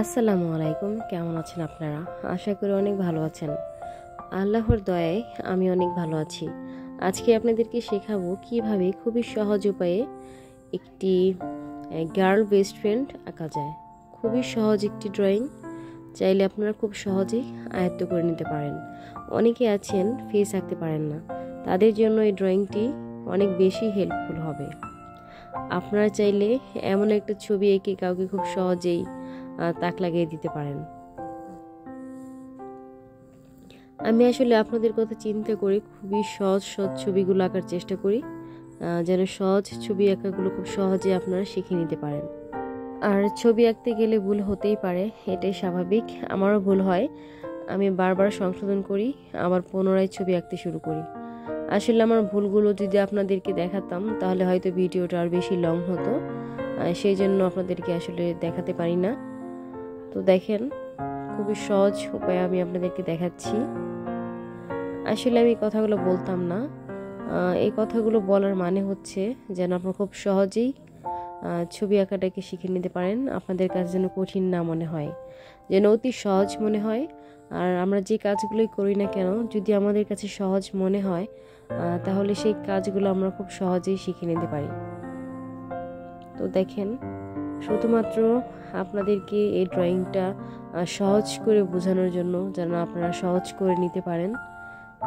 আসসালামু আলাইকুম, কেমন আছেন আপনারা? আশা করি অনেক ভালো আছেন। আল্লাহর দয়ায় আমি অনেক ভালো আছি। আজকে আপনাদেরকে শেখাবো কিভাবে খুবই সহজ উপায়ে একটি গার্ল বেস্ট ফ্রেন্ড আঁকা যায়। খুবই সহজ একটি ড্রয়িং, চাইলে আপনারা খুব সহজেই আয়ত্ত করে নিতে পারেন। অনেকে আছেন ফেস আঁকতে পারেন না, তাদের জন্য এই ড্রয়িংটি অনেক বেশি হেল্পফুল হবে। আপনারা চাইলে এমন একটা ছবি এঁকে কাউকে খুব সহজেই তাক লাগিয়ে দিতে পারেন। আমি আসলে আপনাদের কথা চিন্তা করে খুবই সহজ ছবিগুলো আঁকার চেষ্টা করি, যেন সহজ ছবি আঁকাগুলো খুব সহজে আপনারা শিখে নিতে পারেন। আর ছবি আঁকতে গেলে ভুল হতেই পারে, এটাই স্বাভাবিক। আমারও ভুল হয়, আমি বারবার সংশোধন করি, আবার পুনরায় ছবি আঁকতে শুরু করি। আসলে আমার ভুলগুলো যদি আপনাদেরকে দেখাতাম তাহলে হয়তো ভিডিওটা আর বেশি লং হতো, সেই জন্য আপনাদেরকে আসলে দেখাতে পারি না। তো দেখেন, খুবই সহজ উপায়ে আমি আপনাদেরকে দেখাচ্ছি। আসলে আমি কথাগুলো বলতাম না, এই কথাগুলো বলার মানে হচ্ছে যেন আপনারা খুব সহজেই ছবি আঁকাটাকে শিখে নিতে পারেন। আপনাদের কাছে যেন কঠিন না মনে হয়, যেন অতি সহজ মনে হয়। আর আমরা যে কাজগুলোই করি না কেন, যদি আমাদের কাছে সহজ মনে হয় তাহলে সেই কাজগুলো আমরা খুব সহজেই শিখে নিতে পারি। তো দেখেন, শুধুমাত্র আপনাদেরকে এই ড্রয়িংটা সহজ করে বোঝানোর জন্য, যেন আপনারা সহজ করে নিতে পারেন,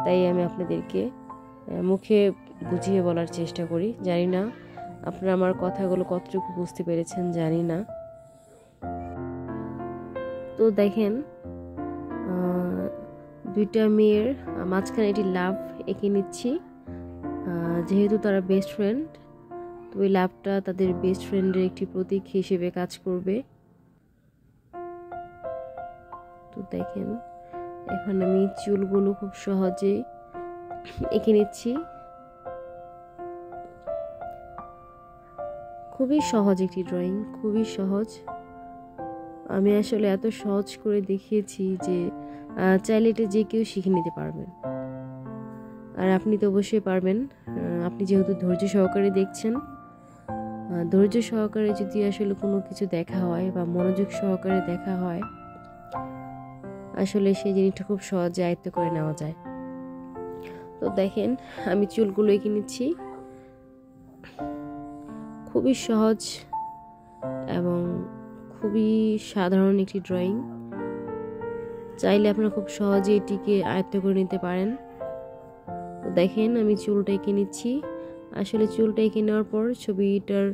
তাই আমি আপনাদেরকে মুখে বুঝিয়ে বলার চেষ্টা করি। জানি না আপনারা আমার কথাগুলো কতটুকু বুঝতে পেরেছেন, জানি না। তো দেখেন, দুইটা মেয়ের মাঝখানে একটি লাভ এঁকে নিচ্ছি। যেহেতু তারা বেস্ট ফ্রেন্ড, তো ওই লাভটা তাদের বেস্ট ফ্রেন্ডের একটি প্রতীক হিসেবে কাজ করবে। তো দেখেন, এখন আমি চুলগুলো খুব সহজে এঁকে নিচ্ছি। খুবই সহজ একটি ড্রয়িং, খুবই সহজ। আমি আসলে এত সহজ করে দেখিয়েছি যে চাইলে এটা যে কেউ শিখে নিতে পারবেন। আর আপনি তো অবশ্যই পারবেন, আপনি যেহেতু ধৈর্য সহকারে দেখছেন। ধৈর্য সহকারে যদি আসলে কোনো কিছু দেখা হয় বা মনোযোগ সহকারে দেখা হয়, আসলে সেই জিনিসটা খুব সহজে আয়ত্ত করে নেওয়া যায়। তো দেখেন, আমি চুলগুলো এঁকে নিচ্ছি। খুবই সহজ এবং খুবই সাধারণ একটি ড্রয়িং, চাইলে আপনারা খুব সহজে এটিকে আয়ত্ত করে নিতে পারেন। তো দেখেন, আমি চুলটা এঁকে নিচ্ছি। আসলে চুলটা এঁকে নেওয়ার পর ছবিটার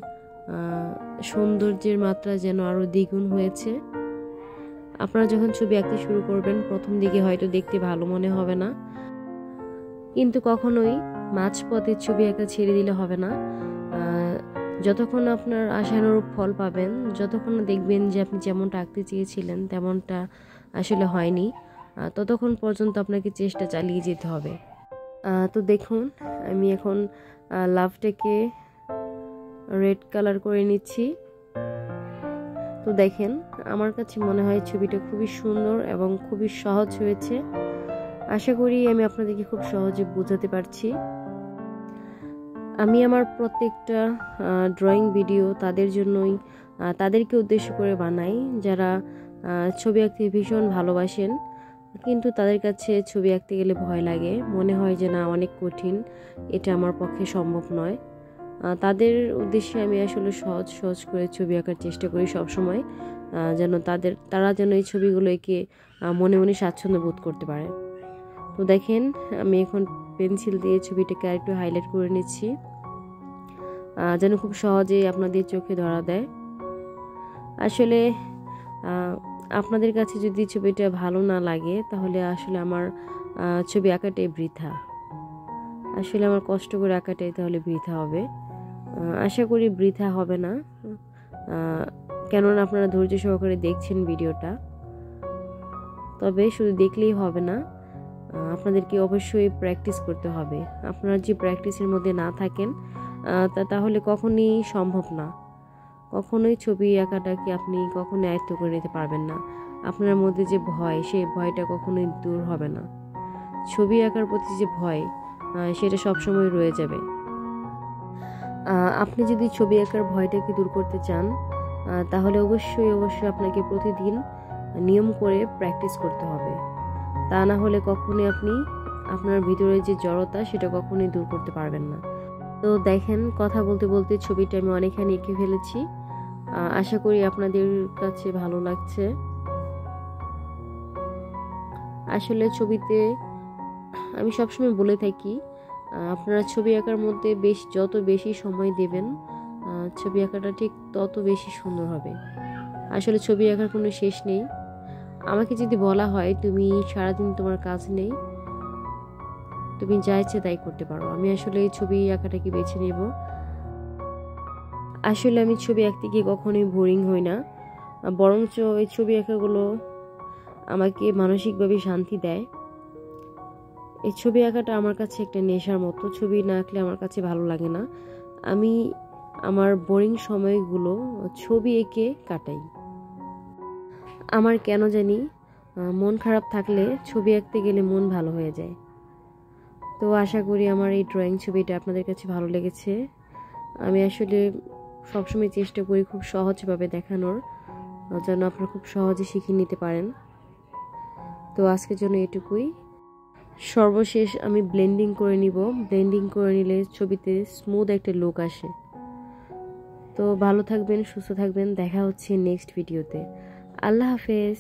সৌন্দর্যের মাত্রা যেন আরো দ্বিগুণ হয়েছে। আপনারা যখন ছবি আঁকতে শুরু করবেন, প্রথম দিকে হয়তো দেখতে ভালো মনে হবে না, কিন্তু কখনোই মাঝপথে ছবি আঁকা ছেড়ে দিলে হবে না। যতক্ষণ আপনার আশানুরূপ ফল পাবেন, যতক্ষণ দেখবেন যে আপনি যেমনটা আঁকতে চেয়েছিলেন তেমনটা আসলে হয়নি, ততক্ষণ পর্যন্ত আপনাকে চেষ্টা চালিয়ে যেতে হবে। তো দেখুন, আমি এখন লাভটাকে রেড কালার করে নিচ্ছি। তো দেখেন, আমার কাছে মনে হয় ছবিটা খুবই সুন্দর এবং খুবই সহজ হয়েছে। আশা করি আমি আপনাদেরকে খুব সহজে বোঝাতে পারছি। আমি আমার প্রত্যেকটা ড্রয়িং ভিডিও তাদের জন্যই, তাদেরকে উদ্দেশ্য করে বানাই যারা ছবি আঁকতে ভীষণ ভালোবাসেন, কিন্তু তাদের কাছে ছবি আঁকতে গেলে ভয় লাগে, মনে হয় যে না অনেক কঠিন, এটা আমার পক্ষে সম্ভব নয়। তাদের উদ্দেশ্যে আমি আসলে সহজ সহজ করে ছবি আঁকার চেষ্টা করি সবসময়, যেন তারা যেন এই ছবিগুলো এঁকে মনে মনে স্বাচ্ছন্দ্য বোধ করতে পারে। তো দেখেন, আমি এখন পেন্সিল দিয়ে ছবিটাকে আরেকটু হাইলাইট করে নিচ্ছি, যেন খুব সহজেই আপনাদের চোখে ধরা দেয়। আসলে আপনাদের কাছে যদি ছবিটা ভালো না লাগে তাহলে আসলে আমার ছবি আঁকাটাই বৃথা। আসলে আমার কষ্ট করে আঁকাটাই তাহলে বৃথা হবে। আশা করি বৃথা হবে না, কেননা আপনারা ধৈর্য সহকারে দেখছেন ভিডিওটা। তবে শুধু দেখলেই হবে না, আপনাদেরকে অবশ্যই প্র্যাকটিস করতে হবে। আপনারা যে প্র্যাকটিসের মধ্যে না থাকেন তাহলে কখনোই সম্ভব না, কখনোই ছবি আঁকাটাকে আপনি কখনোই আয়ত্ত করে নিতে পারবেন না। আপনার মধ্যে যে ভয়, সেই ভয়টা কখনোই দূর হবে না। ছবি আঁকার প্রতি যে ভয়, সেটা সবসময় রয়ে যাবে। আপনি যদি ছবি আঁকার ভয়টাকে দূর করতে চান তাহলে অবশ্যই আপনাকে প্রতিদিন নিয়ম করে প্র্যাকটিস করতে হবে। তা না হলে কখনোই আপনি আপনার ভিতরে যে জড়তা সেটা কখনোই দূর করতে পারবেন না। তো দেখেন, কথা বলতে বলতে ছবিটা আমি অনেকখানি এঁকে ফেলেছি। আশা করি আপনাদের কাছে ভালো লাগছে। আসলে ছবিতে আমি সবসময় বলে থাকি, আপনারা ছবি আঁকার মধ্যে যত বেশি সময় দেবেন, ছবি আঁকাটা ঠিক তত বেশি সুন্দর হবে। আসলে ছবি আঁকার কোনো শেষ নেই। আমাকে যদি বলা হয় তুমি সারাদিন তোমার কাজ নেই, তুমি যা ইচ্ছে তাই করতে পারো, আমি আসলে এই ছবি আঁকাটাকে বেছে নেব। আসলে আমি ছবি আঁকতে গিয়ে কখনোই বোরিং হই না, বরঞ্চ এই ছবি আঁকাগুলো আমাকে মানসিকভাবে শান্তি দেয়। এই ছবি আঁকাটা আমার কাছে একটা নেশার মতো। ছবি না আঁকলে আমার কাছে ভালো লাগে না। আমি আমার বোরিং সময়গুলো ছবি এঁকে কাটাই। আমার কেন জানি মন খারাপ থাকলে ছবি আঁকতে গেলে মন ভালো হয়ে যায়। তো আশা করি আমার এই ড্রয়িং ছবিটা আপনাদের কাছে ভালো লেগেছে। আমি আসলে সবসময় চেষ্টা করি খুব সহজভাবে দেখানোর, যেন আপনারা খুব সহজে শিখে নিতে পারেন। তো আজকের জন্য এটুকুই। সর্বশেষ আমি ব্লেন্ডিং করে নিব। ব্লেন্ডিং করে নিলে ছবিতে স্মুথ একটা লুক আসে। তো ভালো থাকবেন, সুস্থ থাকবেন। দেখা হচ্ছে নেক্সট ভিডিওতে। আল্লাহ হাফেজ।